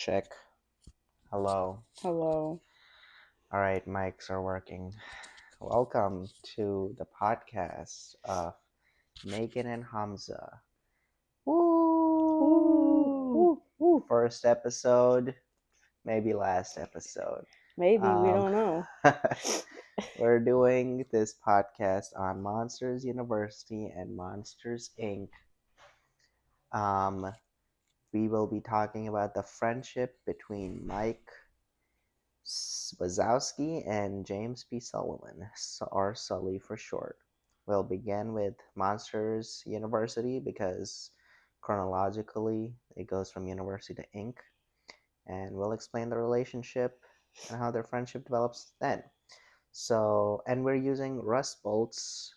Check. Hello. Hello. All right, mics are working. Welcome to the podcast of Megan and Hamza. Ooh, Woo! ooh, ooh. First episode, maybe last episode. Maybe, we Um, don't know. we're doing this podcast on Monsters University and Monsters Inc. Um, we will be talking about the friendship between Mike Wazowski and James P. Sullivan, or Sully for short. We'll begin with Monsters University because chronologically it goes from University to Inc. And we'll explain the relationship and how their friendship develops then. So, and we're using Russ Bolt's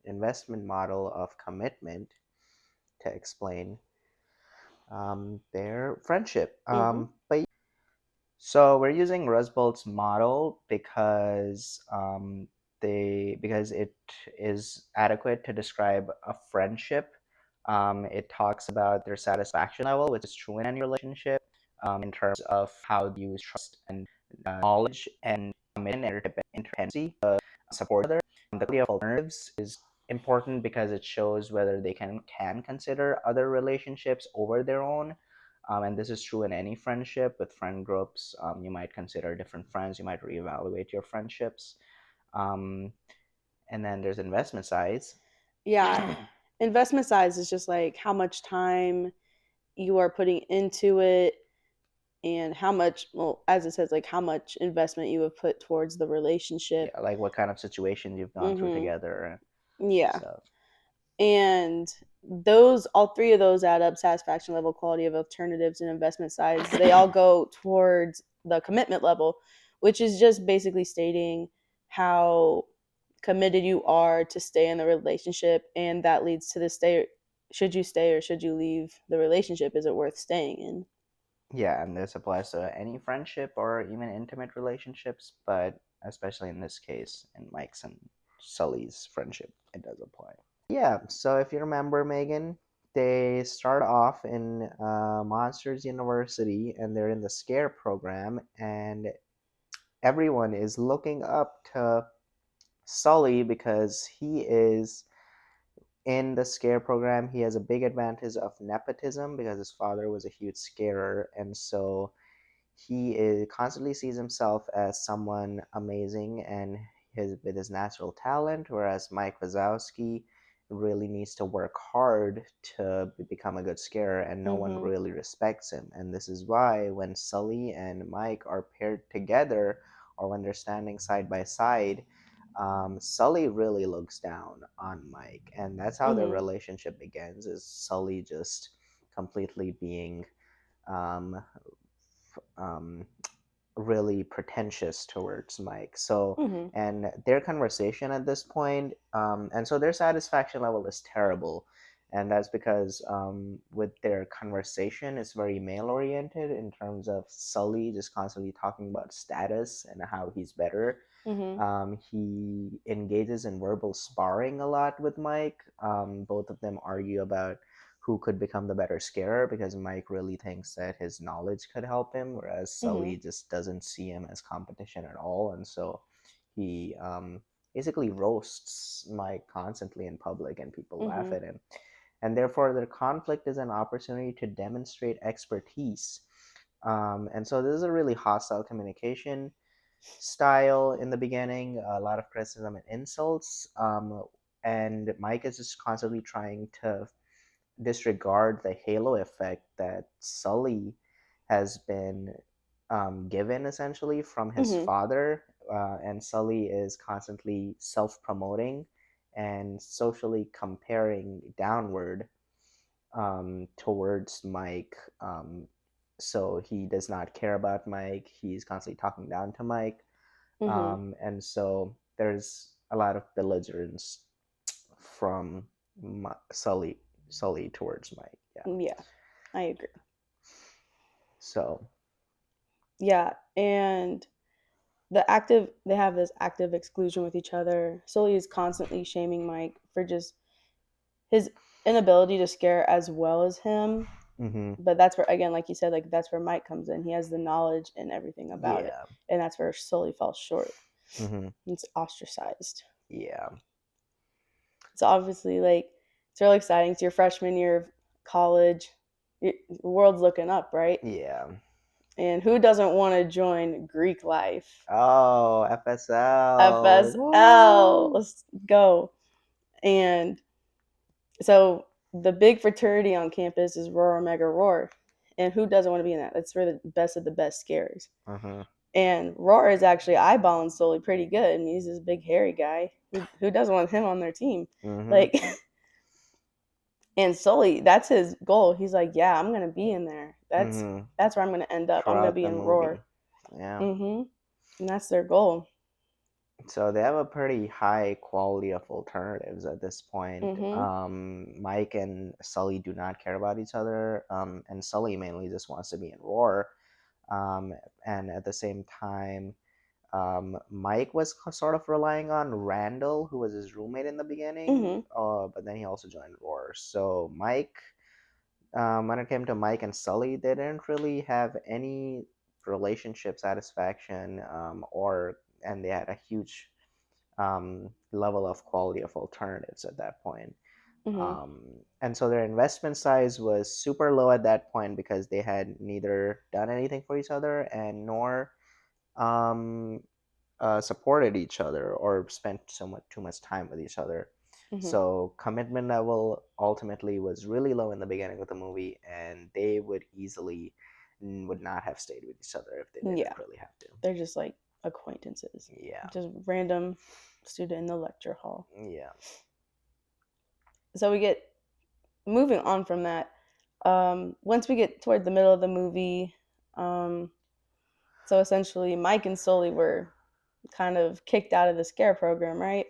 investment model of commitment to explain their friendship. Mm-hmm. But So we're using Rusbolt's model because it is adequate to describe a friendship. It talks about their satisfaction level, which is true in any relationship, in terms of how they use trust and knowledge and interdependency to support each other. The quality of alternatives is important because it shows whether they can consider other relationships over their own, and this is true in any friendship with friend groups. You might consider different friends, you might reevaluate your friendships. Um, and then there's investment size. Yeah. Investment size is just like how much time you are putting into it and how much, well, as it says, like how much investment you have put towards the relationship. Yeah, like what kind of situations you've gone through Mm-hmm. together. Yeah. So, And all three of those add up: satisfaction level, quality of alternatives, and investment size. They all go towards the commitment level, which is just basically stating how committed you are to stay in the relationship, and that leads to the stay. Should you stay or should you leave the relationship? Is it worth staying in? yeah, and this applies to any friendship or even intimate relationships, but especially in this case, in Mike's and Sully's friendship, it does apply. Yeah, so if you remember, Megan, they start off in Monsters University and they're in the Scare program, and everyone is looking up to Sully because he is in the Scare program. He has a big advantage of nepotism because his father was a huge scarer, and so constantly sees himself as someone amazing and with his natural talent, whereas Mike Wazowski really needs to work hard to become a good scarer, and no one Mm-hmm. really respects him. And this is why when Sully and Mike are paired together, or when they're standing side by side, Sully really looks down on Mike, and that's how their Mm-hmm. relationship begins. Is Sully just completely being um, um, really pretentious towards Mike. So, Mm-hmm. and their conversation at this point, and so their satisfaction level is terrible. And that's because with their conversation, it's very male oriented in terms of Sully just constantly talking about status and how he's better. Mm-hmm. He engages in verbal sparring a lot with Mike. Both of them argue about who could become the better scarer because Mike really thinks that his knowledge could help him, whereas Mm-hmm. Sully just doesn't see him as competition at all. And so he basically roasts Mike constantly in public, and people laugh Mm-hmm. at him. And therefore, their conflict is an opportunity to demonstrate expertise. And so this is a really hostile communication style in the beginning, a lot of criticism and insults. And Mike is just constantly trying to disregard the halo effect that Sully has been given essentially from his Mm-hmm. father. And Sully is constantly self promoting and socially comparing downward towards Mike. So he does not care about Mike. He's constantly talking down to Mike. Mm-hmm. And so there's a lot of belligerence from Sully towards Mike. Yeah. Yeah, I agree. So Yeah, and they have this active exclusion with each other. Sully is constantly shaming Mike for just his inability to scare as well as him. Mm-hmm. But that's where, again, like you said, like that's where Mike comes in. He has the knowledge and everything about it, Yeah. and that's where Sully falls short. Mm-hmm. It's ostracized. Yeah. So obviously, like, it's really exciting. It's your freshman year of college. The world's looking up, right? Yeah. And who doesn't want to join Greek life? Oh, FSL. FSL. Woo! Let's go. And so the big fraternity on campus is Roar Omega Roar. And who doesn't want to be in that? That's for the best of the best scares. Uh-huh. And Roar is actually eyeballing Sully pretty good. And he's this big hairy guy. Who doesn't want him on their team? Mm-hmm. Like, and Sully, that's his goal. He's like, yeah, I'm gonna be in there. Mm-hmm. That's where I'm gonna end up. I'm gonna Throughout be the in movie. Roar. Yeah. And that's their goal. So they have a pretty high quality of alternatives at this point. Mm-hmm. Mike and Sully do not care about each other, and Sully mainly just wants to be in Roar. Um, and at the same time, Mike was sort of relying on Randall, who was his roommate in the beginning, Mm-hmm. but then he also joined Roar. So when it came to Mike and Sully, they didn't really have any relationship satisfaction, and they had a huge level of quality of alternatives at that point. Mm-hmm. And so their investment size was super low at that point because they had neither done anything for each other and nor um, supported each other or spent somewhat too much time with each other. Mm-hmm. So commitment level ultimately was really low in the beginning of the movie, and they would easily would not have stayed with each other if they didn't Yeah, really have to. they're just like acquaintances, Yeah, just random student in the lecture hall. yeah. So we get moving on from that. Once we get toward the middle of the movie, so essentially Mike and Sully were kind of kicked out of the scare program, right?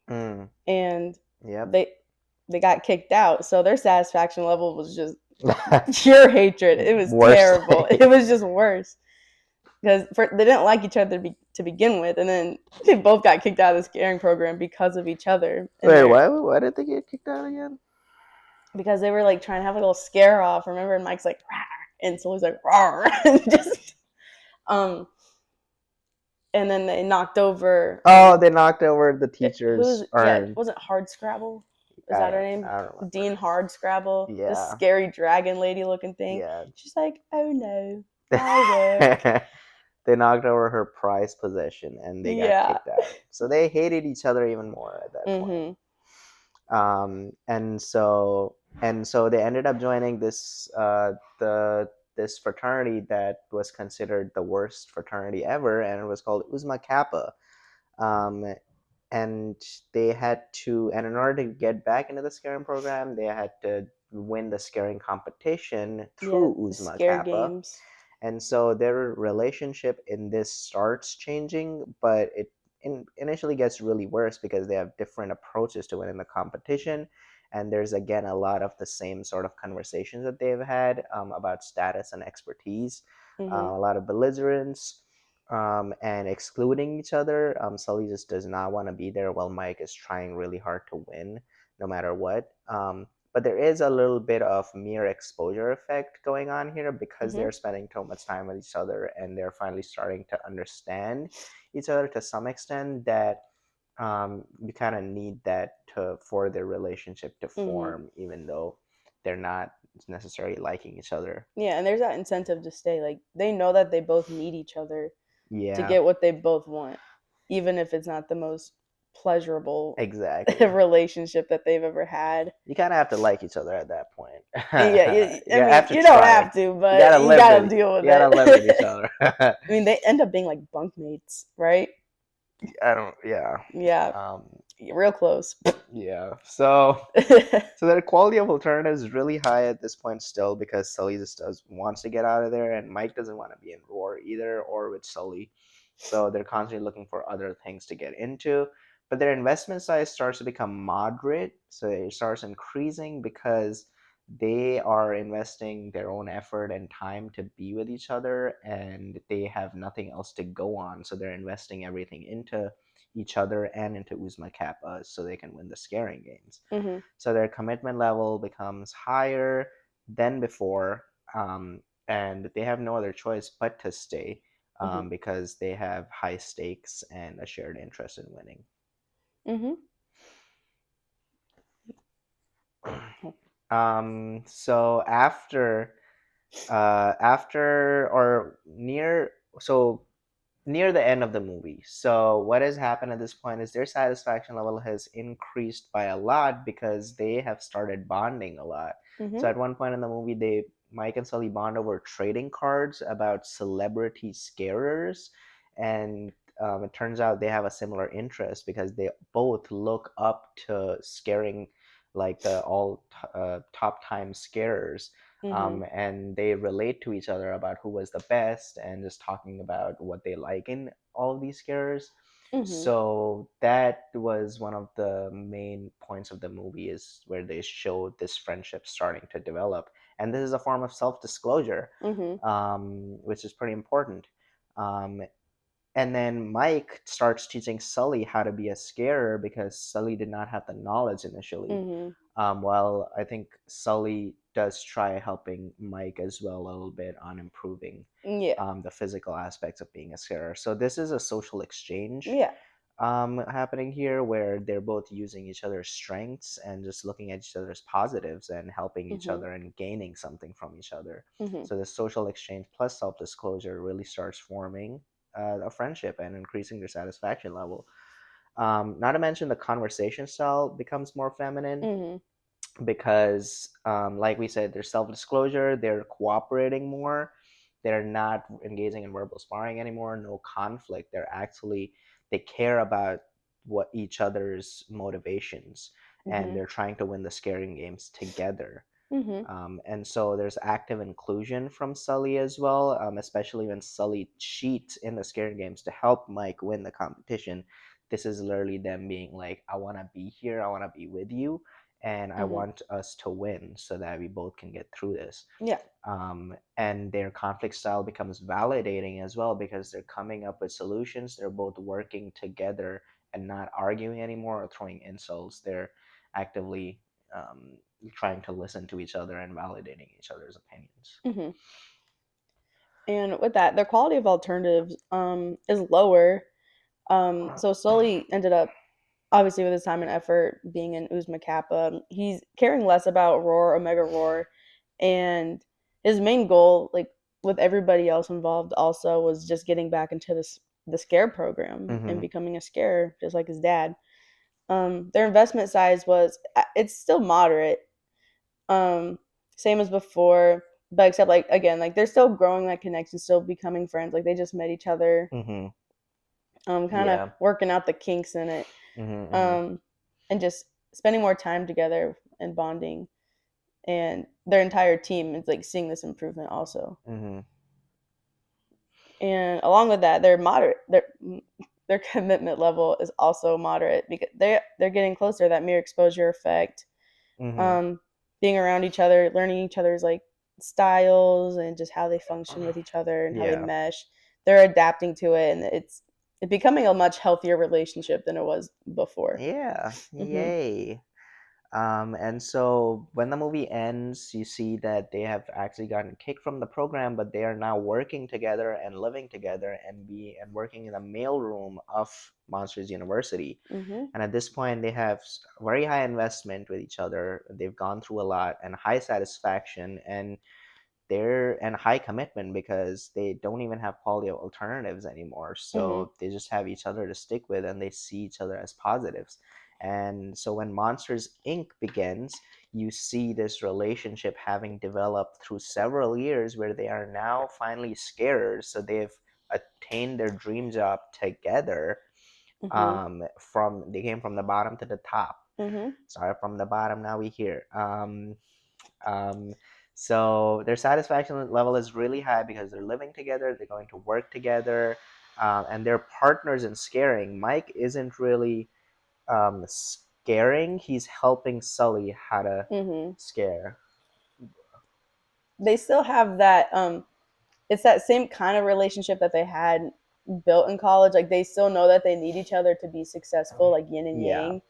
Mm, And yep. they got kicked out, so their satisfaction level was just pure hatred. It was Worst. terrible. It was just worse because they didn't like each other to begin with, and then they both got kicked out of the scaring program because of each other. And Wait, they're why did they get kicked out again? because they were like trying to have a little scare off. Remember? And Mike's like, "Rawr," and Sully's like, "Rawr," and just um, and then they knocked over. Oh, they knocked over the teacher's Who's yeah? urn. Was it Hard Scrabble? Is that her name? I don't remember. Dean Hard Scrabble, this Yeah, scary dragon lady looking thing. yeah. She's like, "Oh no, my work." They knocked over her prized possession and they got Yeah. kicked out. So they hated each other even more at that point. Mhm. And so they ended up joining this fraternity that was considered the worst fraternity ever, and it was called Uzma Kappa. Um, and they had to, and in order to get back into the scaring program, they had to win the scaring competition Yeah, through the Uzma scare Kappa. games. And so their relationship in this starts changing, but it initially gets really worse because they have different approaches to winning the competition. And there's again a lot of the same sort of conversations that they've had about status and expertise, Mhm. a lot of belligerence, and excluding each other. Sully just does not want to be there while Mike is trying really hard to win no matter what. But there is a little bit of mere exposure effect going on here because Mhm. they're spending so much time with each other and they're finally starting to understand each other to some extent that you kind of need that for their relationship to Mhm. form, even though they're not necessarily liking each other. Yeah, and there's that incentive to stay. Like they know that they both need each other to Yeah, get what they both want, even if it's not the most pleasurable exactly. relationship that they've ever had. You kind of have to like each other at that point. Yeah, You I mean, have to you don't try. have to, You but gotta you live gotta with. deal with You gotta live with each it. other. I mean, they end up being like bunkmates, right? I don't. Yeah. Yeah, Um. real close. Yeah. So their quality of alternatives is really high at this point still because Sully just wants to get out of there, and Mike doesn't want to be in Roar either or with Sully. So they're constantly looking for other things to get into. But their investment size starts to become moderate, so it starts increasing because they are investing their own effort and time to be with each other, and they have nothing else to go on. So they're investing everything into each other and into Uzma Kappa so they can win the scaring games. Hmm. So their commitment level becomes higher. than before, and they have no other choice but to stay, Mhm. because they have high stakes and a shared interest in winning. Mhm. So after or near so near the end of the movie. So what has happened at this point is their satisfaction level has increased by a lot because they have started bonding a lot. So Mhm. at one point in the movie, they Mike and Sully bond over trading cards about celebrity scarers, and it turns out they have a similar interest because they both look up to scaring like the top time scarers, Mhm. and they relate to each other about who was the best and just talking about what they like in all of these scarers. Mhm. So that was one of the main points of the movie, is where they showed this friendship starting to develop, and this is a form of self-disclosure, Mhm. which is pretty important. Um, and then Mike starts teaching Sully how to be a scarer because Sully did not have the knowledge initially. Mhm. Well, I think Sully does try helping Mike as well a little bit on improving Yeah. the physical aspects of being a scarer. So this is a social exchange Yeah. happening here, where they're both using each other's strengths and just looking at each other's positives and helping each Mhm. other and gaining something from each other. Mhm. So the social exchange plus self-disclosure really starts forming a friendship and increasing their satisfaction level. Not to mention the conversation style becomes more feminine Mhm. because, like we said, there's self-disclosure, they're cooperating more, they're not engaging in verbal sparring anymore, no conflict, they care about what each other's motivations, and Mhm. they're trying to win the scaring games together. Mhm. And so there's active inclusion from Sully as well, especially when Sully cheats in the scare games to help Mike win the competition. This is literally them being like, I want to be here, I want to be with you, and I Mhm. want us to win so that we both can get through this. Yeah. And their conflict style becomes validating as well because they're coming up with solutions. They're both working together and not arguing anymore or throwing insults. They're actively trying to listen to each other and validating each other's opinions. Mhm. And with that, their quality of alternatives is lower. So Sully ended up obviously with his time and effort being in Uzma Kappa, he's caring less about Roar, Omega Roar, and his main goal, like with everybody else involved, also was just getting back into the scare program and Mm-hmm. becoming a scarer, just like his dad. Their investment size was it's still moderate, um, same as before, but except like again, like they're still growing that connection, still becoming friends. Like they just met each other, Mm-hmm. kind of Yeah. working out the kinks in it, Mm-hmm. Mm-hmm. um, and just spending more time together and bonding. And their entire team is like seeing this improvement also. Mm-hmm. And along with that, their commitment level is also moderate because they're getting closer. That mere exposure effect, Mm-hmm. um, being around each other, learning each other's like styles and just how they function with each other and how they Yeah. mesh. They're adapting to it, and it's becoming a much healthier relationship than it was before. Yeah. Hmm. Yay. And so when the movie ends, you see that they have actually gotten kicked from the program, but they are now working together and living together and working in the mailroom of Monsters University. Hmm. And at this point, they have very high investment with each other. They've gone through a lot and high satisfaction, and high commitment because they don't even have quality alternatives anymore. Hmm. So they just have each other to stick with, and they see each other as positives. And so when Monsters Inc. begins, you see this relationship having developed through several years where they are now finally scarers. So they've attained their dream job together. Hmm. From They came from the bottom to the top. Hmm. Sorry, from the bottom, now we here. Um, so their satisfaction level is really high because they're living together, they're going to work together, and they're partners in scaring. Mike isn't really scaring; he's helping Sully how to Hmm. scare. They still have that. It's that same kind of relationship that they had built in college. Like they still know that they need each other to be successful, like yin and Yeah. yang.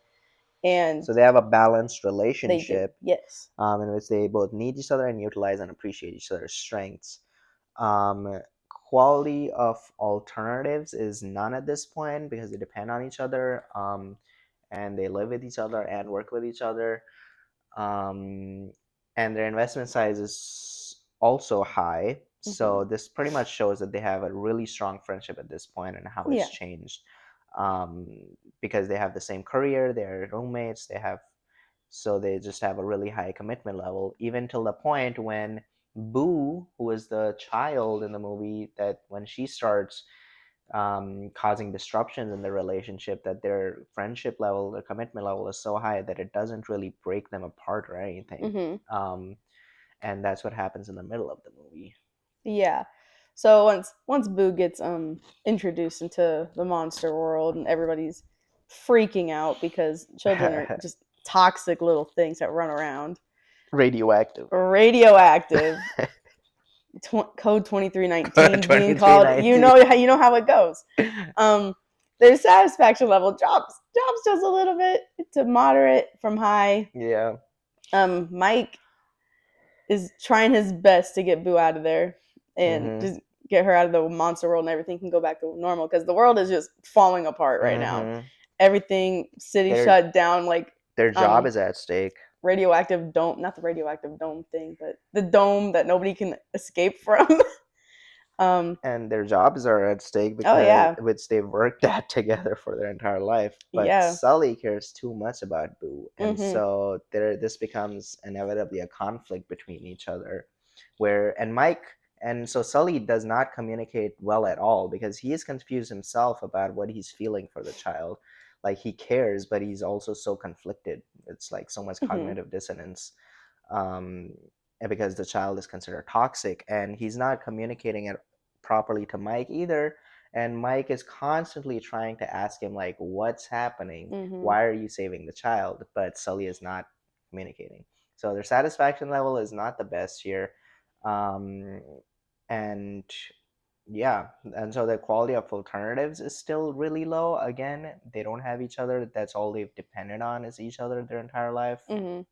And So they have a balanced they do. relationship Yes. in which they both need each other and utilize and appreciate each other's strengths. Um, Quality of alternatives is none at this point because they depend on each other, and they live with each other and work with each other. Um, and their investment size is also high. So this pretty much shows that they have a really strong friendship at this point and how Yeah. it's changed. Um, because they have the same career, they're roommates, so they just have a really high commitment level, even till the point when Boo, who is the child in the movie, that when she starts causing disruptions in the relationship, that their friendship level, their commitment level is so high that it doesn't really break them apart or anything. And that's what happens in the middle of the movie. Yeah. So once Boo gets introduced into the monster world and everybody's freaking out because children are just toxic little things that run around. Radioactive. Radioactive. Code 2319 being called. You know how it goes. Their satisfaction level drops just a little bit to moderate from high. Yeah. Mike is trying his best to get Boo out of there and just get her out of the monster world and everything can go back to normal because the world is just falling apart right now. Everything, city shut down, like their job is at stake. Radioactive dome, not the radioactive dome thing, but the dome that nobody can escape from. And their jobs are at stake because which they've worked at together for their entire life. But Sully cares too much about Boo, and so this becomes inevitably a conflict between each other. So Sully does not communicate well at all because he is confused himself about what he's feeling for the child. Like he cares, but he's also so conflicted. It's like so much cognitive dissonance. Because the child is considered toxic and he's not communicating it properly to Mike either, and Mike is constantly trying to ask him like what's happening, why are you saving the child, but Sully is not communicating. So their satisfaction level is not the best here. And yeah, and so the quality of alternatives is still really low. Again, they don't have each other. That's all they've depended on is each other their entire life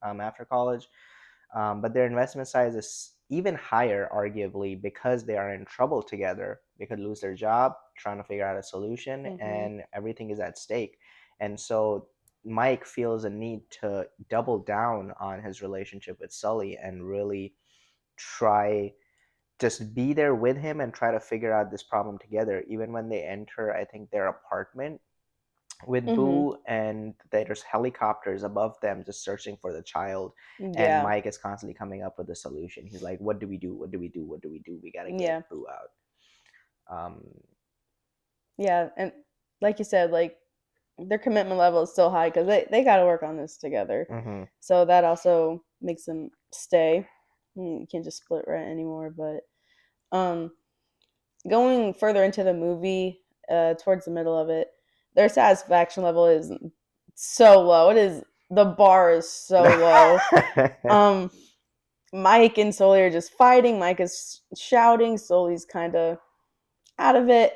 after college. But their investment size is even higher, arguably, because they are in trouble together. They could lose their job trying to figure out a solution, and everything is at stake. And so Mike feels a need to double down on his relationship with Sully and really try just be there with him and try to figure out this problem together. Even when they enter, I think, their apartment with Boo, and there's helicopters above them just searching for the child, and Mike is constantly coming up with a solution. He's like, what do we do, what do we do, what do we do, we gotta get Boo out. And like you said, like their commitment level is still high because they got to work on this together. So that also makes them stay. You can't just split rent anymore. But going further into the movie, towards the middle of it, their satisfaction level is so low. The bar is so low. Mike and Sully are just fighting. Mike is shouting. Sully's kind of out of it,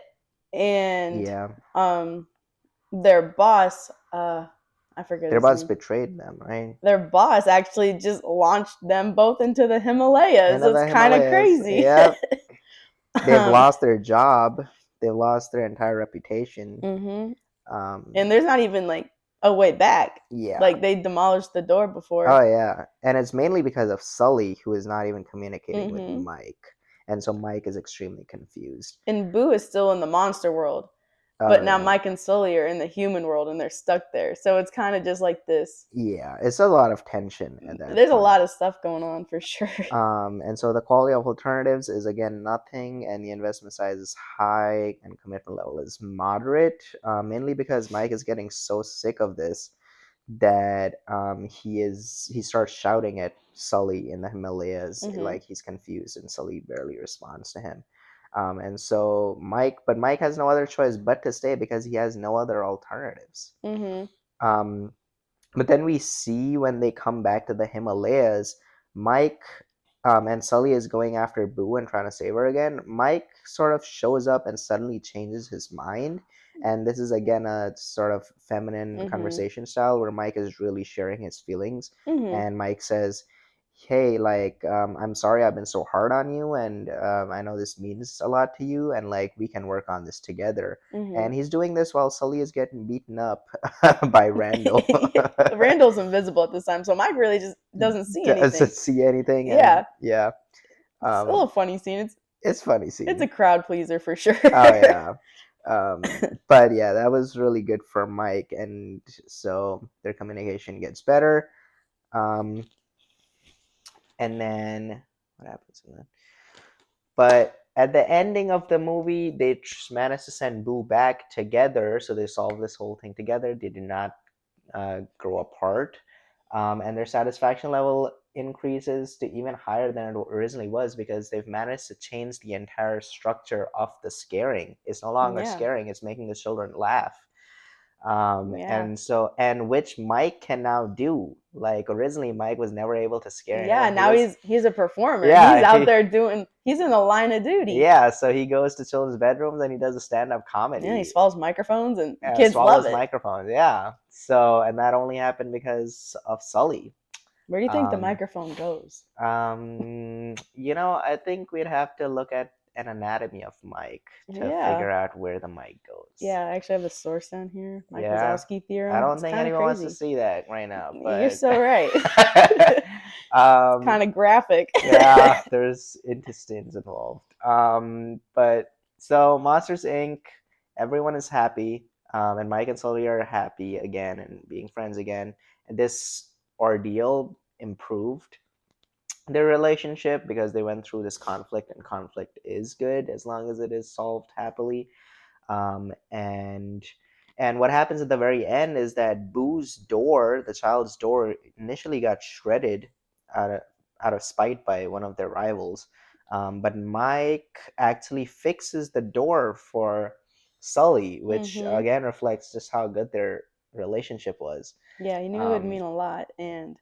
and their boss, I forget. Their boss betrayed them, right? Their boss actually just launched them both into the Himalayas. It's kind of crazy. Yep. They've lost their job. They've lost their entire reputation. And there's not even like a way back. Yeah. Like they demolished the door before. Oh yeah. And it's mainly because of Sully, who is not even communicating with Mike. And so Mike is extremely confused. And Boo is still in the monster world. But now Mike and Sully are in the human world and they're stuck there. So it's kind of just like this. Yeah, it's a lot of tension at that There's point. A lot of stuff going on for sure. And so the quality of alternatives is again nothing, and the investment size is high and commitment level is moderate, mainly because Mike is getting so sick of this that he starts shouting at Sully in the Himalayas like he's confused, and Sully barely responds to him. And so Mike has no other choice but to stay because he has no other alternatives. But then we see when they come back to the Himalayas, Mike and Sully is going after Boo and trying to save her again. Mike sort of shows up and suddenly changes his mind And this is again a sort of feminine Mhm. conversation style where Mike is really sharing his feelings, Mhm. and Mike says, hey, like, I'm sorry I've been so hard on you, and I know this means a lot to you, and like we can work on this together. Mhm. And he's doing this while Sully is getting beaten up by Randall. Randall's invisible at this time, so Mike really just doesn't see Doesn't anything. see anything, and Yeah, yeah, it's a um little funny scene. it's funny It's a scene. crowd pleaser for sure. Oh yeah. But yeah, that was really good for Mike, and so their communication gets better. Um, and then what happens in that? But at the ending of the movie, they managed to send Boo back together, so they solved this whole thing together. They did not grow apart, and their satisfaction level increases to even higher than it originally was because they've managed to change the entire structure of the scaring. It's no longer Yeah, scaring; it's making the children laugh. yeah, And so, and which Mike can now do. Like originally, Mike was never able to scare yeah. anyone. He Now was, he's a performer. He's yeah, out there doing. He's in the line of duty. yeah. So he goes to children's bedrooms and he does a stand-up Yeah, he comedy. swallows microphones, and kids love Swallows it. microphones. Yeah. So, and that only happened because of Sully. Where do you think the Um, microphone goes? I think we'd have to look at an anatomy of Mike to Yeah, figure out where the mic goes. yeah. I actually have a source down here. Mike Yeah. Wazowski I theorem. don't It's think kind of anyone wants to crazy. see that right now, You're but so right. It's um, kind of graphic. yeah, there's intestines involved. But so Monsters Inc. Everyone is happy, and Mike and Sully are happy again and being friends again. And this ordeal improved their relationship because they went through this conflict, and conflict is good as long as it is solved happily. Um, and and what happens at the very end is that Boo's door, the child's door, initially got shredded out of out of spite by one of their rivals. But Mike actually fixes the door for Sully, which Mhm. again reflects just how good their relationship was. Yeah, he knew it would Um, mean a lot, and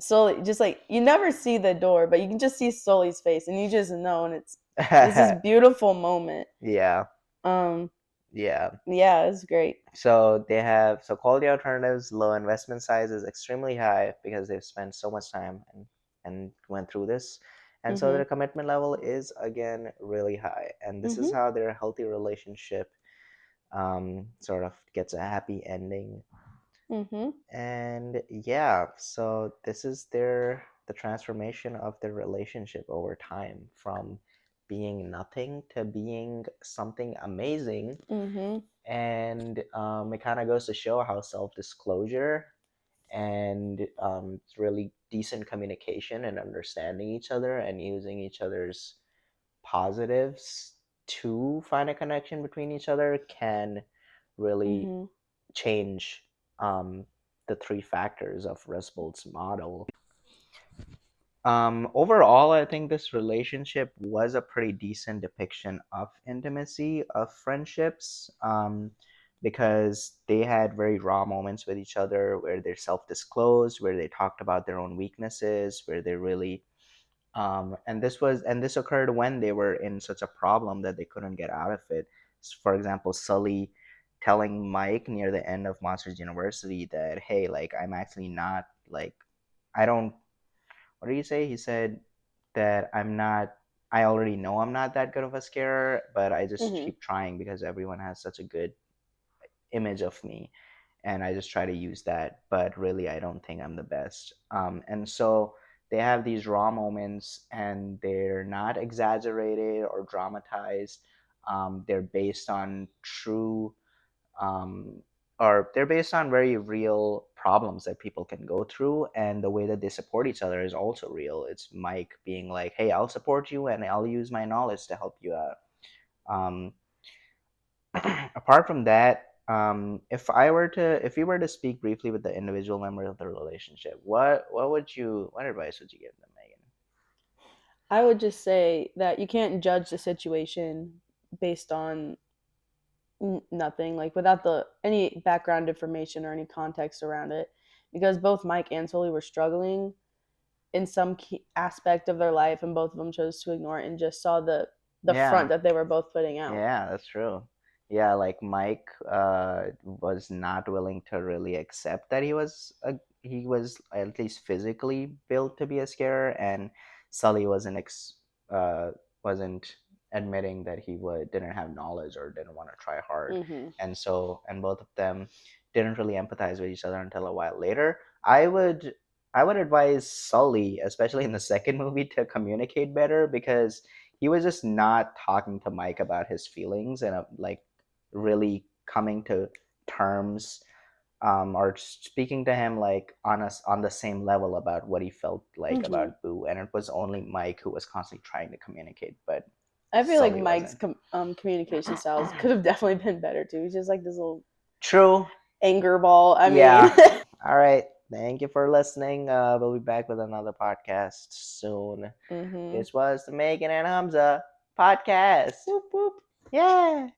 Sully just like you never see the door, but you can just see Sully's face, and you just know, and it's this beautiful moment. yeah, Um, yeah. yeah, it's great. So they have so quality alternatives, low investment size is extremely high because they've spent so much time and went through this. And so their Mhm. commitment level is again really high. And this is Mhm. how their healthy relationship sort of gets a happy ending. Mhm. And yeah, so this is the transformation of their relationship over time from being nothing to being something amazing. Mhm. And it kind of goes to show how self-disclosure and really decent communication and understanding each other and using each other's positives to find a connection between each other can really Mhm. change um, the three factors of Rusbolt's model. Overall, I think this relationship was a pretty decent depiction of intimacy, of friendships, because they had very raw moments with each other where they self-disclosed, where they talked about their own weaknesses, where they really, and this occurred when they were in such a problem that they couldn't get out of it. For example, Sully telling Mike near the end of Monsters University that, hey, like I'm actually not like I don't what did he say? He said that I'm not. I already know I'm not that good of a scarer, but I just Mhm. keep trying because everyone has such a good image of me, and I just try to use that. But really, I don't think I'm the best. And so they have these raw moments, and they're not exaggerated or dramatized. They're based on true um, or they're based on very real problems that people can go through, and the way that they support each other is also real. It's Mike being like, hey, I'll support you and I'll use my knowledge to help you out. um, Apart from that, if you were to speak briefly with the individual members of the relationship, what advice would you give them, Megan? I would just say that you can't judge the situation based on nothing, like without the any background information or any context around it, because both Mike and Sully were struggling in some key aspect of their life, and both of them chose to ignore it and just saw the front Yeah, that they were both putting out. yeah, that's true. yeah, like Mike was not willing to really accept that he was at least physically built to be a scarer, and Sully uh, wasn't admitting that he would didn't have knowledge or didn't want to try hard, Mm-hmm. and both of them didn't really empathize with each other until a while later. I would advise Sully, especially in the second movie, to communicate better because he was just not talking to Mike about his feelings and like really coming to terms or speaking to him like on the same level about what he felt like Mm-hmm. about Boo, and it was only Mike who was constantly trying to communicate, but I feel like Sully Mike's wasn't. communication styles could have definitely been better too. He's just like this little True. anger ball. I mean, Yeah. All right. Thank you for listening. We'll be back with another podcast soon. mm-hmm. This was the Megan and Hamza podcast. Whoop, whoop. Yeah.